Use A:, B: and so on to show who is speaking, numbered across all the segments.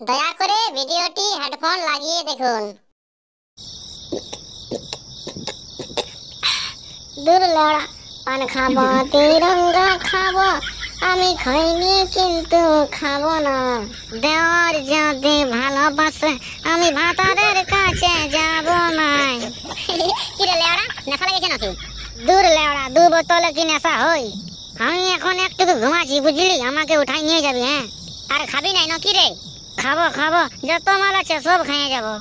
A: দয়া করে ভিডিওটি হেডফোন লাগিয়ে দেখুন। দূর লড়া পান খাবো তিরঙ্গা খাবো, আমি খাইনি কিন্তু খাবো না। দেওয়ার যদি ভালোবাসে আমি ভাতারের কাছে যাব না। কি রে লেওড়া, নেশা লেগেছে নাকি? দূর লেওড়া, 2 বোতলে কি নেশা হই? আমি এখন একটু ঘুমাচ্ছি বুঝলি, আমাকে উঠাই নিয়ে যাবি। হ্যাঁ, আর খাবি নাই নাকি রে? খাবো খাবো, যত মাল আছে সব খেয়ে যাবো।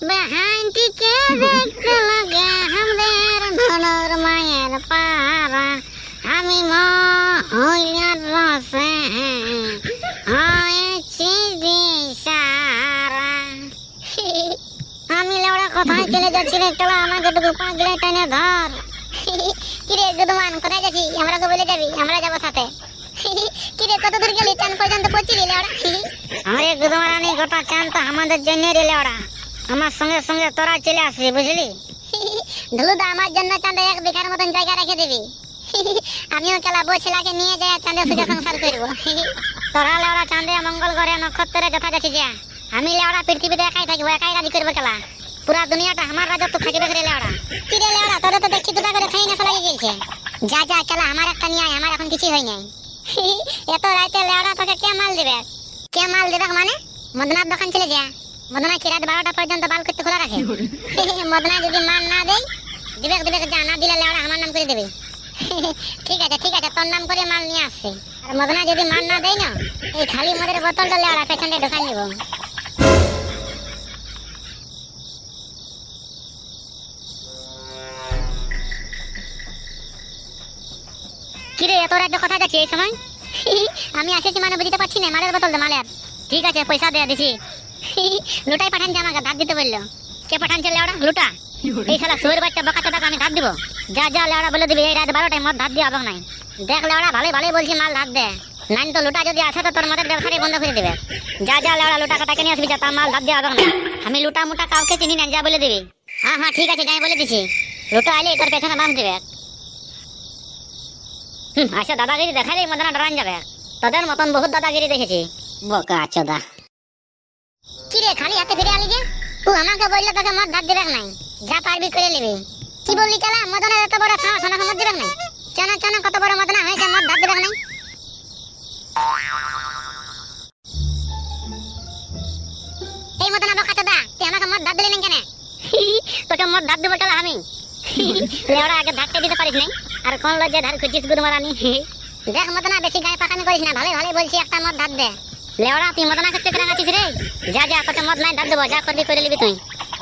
A: বেহানটিকে দেখতে লাগে আমাদের ধনুর মায়ের পারা, আমি মহিলার রসে হয়েছি দিশারা। আমি লেওড়া কোথায় চলে যাচ্ছি রে চলা, আমাকে একটু পাগলে টেনে ধর। কিরে গুদমান, কোথায় যাচ্ছি? আমরাকে বলে যাবি, আমরা যাবো সাথে। কিরে কত দূর গেলি? চান পর্যন্ত পৌঁছিলি লেওড়া? আরে গুদমানি, গোটা চান তো আমাদের জন্য রে লেওড়া। আমার সঙ্গে সঙ্গে তোরা চলে আসবি বুঝলি। ধুলুদা, আমার জন্য চাঁদে 1 বিঘার মতন জায়গা রেখে দিবি। আমিও কেলা বউ ছেলেকে নিয়ে যাই চাঁদে সুখে সংসার করবো। তোরা লেওড়া চাঁদে মঙ্গল গ্রহে নক্ষত্রে যথা যাচ্ছি যা, আমি লেওড়া পৃথিবীতে একাই থাকবো, একাই রাজি করবো কেলা। পুরা দুনিয়াটা আমার রাজত্ব থাকবে রে লেওড়া। কি রে লেওড়া, তোদের তো দেখছি দুটা করে খাই নেশা লাগিয়ে গেছে। যা যা কেলা, আমার একটা নিয়ে আয়, আমার এখন কিছুই হয় নাই। এত রাতে লেওড়া তোকে কে মাল দিবে? কে মাল দিবে মানে? মদনার দোকান চলে যা। মদনা কি রাত 12টা পর্যন্ত বাল করতে খোলা রাখে? মদনা যদি মান না দেয়, দিবে যা, না দিলে লেওড়া আমার নাম করে দেবে। ঠিক আছে তোর নাম করে মাল নিয়ে আসছে। আর মদনা যদি মান না দেয় না, এই খালি মদের বোতলটা লেওড়া পেছনে ঢোকাই নিব। কিরে এত রাত কোথায় যাচ্ছি এই সময়? আমি আসেছি মানে বুঝতে পারছি না, মালের বোতল দে মালের। ঠিক আছে, পয়সা দিয়ে দিছি। লুটাই পাঠানছে আমাকে, ধার দিতে বললো। কে পাঠানছে লেওড়া? লুটা। এই শালা শুয়োর বাচ্চা বোকা চোদাকে আমি ধার দিব? যা যা লেওড়া বলে দিবি, এই রাত 12টায় মদ ধার দিয়ে হবে নাই। দেখ লেওড়া, ভালোই বলছি, মাল ধার দে, নাই তো লুটা যদি আসে তো তোর মদের ব্যবসাটাই বন্ধ করে দেবে। যা যা লেওড়া, লুটা কাটাকে নিয়ে আসবি, যা, তার মাল ধার দিয়ে হবে না। আমি লুটা মুটা কাউকে চিনি না, যা বলে দিবি। হ্যাঁ ঠিক আছে, যাই বলে দিছি। লুটা আইলে তোর পেছনে বাঁধ দেবে। আচ্ছা, দাদাগিরি দেখালেই মদনা ডরান যাবে। তোদের মতন বহুত দাদাগিরি দেখেছি, বোকা চোদা। কি রে খালি হাতে ফিরে আলি যে? তুই আমাকে বললে তোকে মদ ধার দিবে নাই, যা পারবি করে নিবি। কি বললি কেলা? মদনের এত বড় সাহস, আমাকে মদ দিবে নাই? চেনা কত বড় মদনা হয়েছে, মদ ধার দিবে নাই? এই মদনা বোকা চোদা, তুই আমাকে মদ ধার দিলি না কেন? তোকে মদ ধার দিব কেলা আমি? লেওড়া, আগে ধারতে দিতে পারিস নাই, আর কোন লজ্জা ধার খুঁজিস গুরুমারানি? দেখ মদনা, বেশি গায়ে পাকামি করিস না, ভালোই বলছি, একটা মদ ধার দে। লেওড়া, তুই মদনা করতে কেন আছিস রে? যা তোকে মদ নাই ধার দেবো, যা করবি করে নিবি তুই।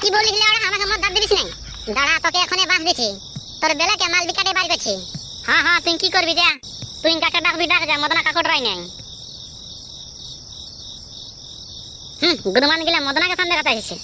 A: কি বলিস লেওড়া, আমাকে মদ ধার দিবিস নাই? দাঁড়া, তোকে এখনই বাঁধ দিছি, তোর বেলাকে মাল বিকাটে বাড়ি করছি। হ্যাঁ তুই কি করবি যা, তুই কাকে ডাকবি ডাক, যা, মদনা কাকু ডরাই নাই। গুরুমান গেলে মদনাকে সামনে কথা এসেছে।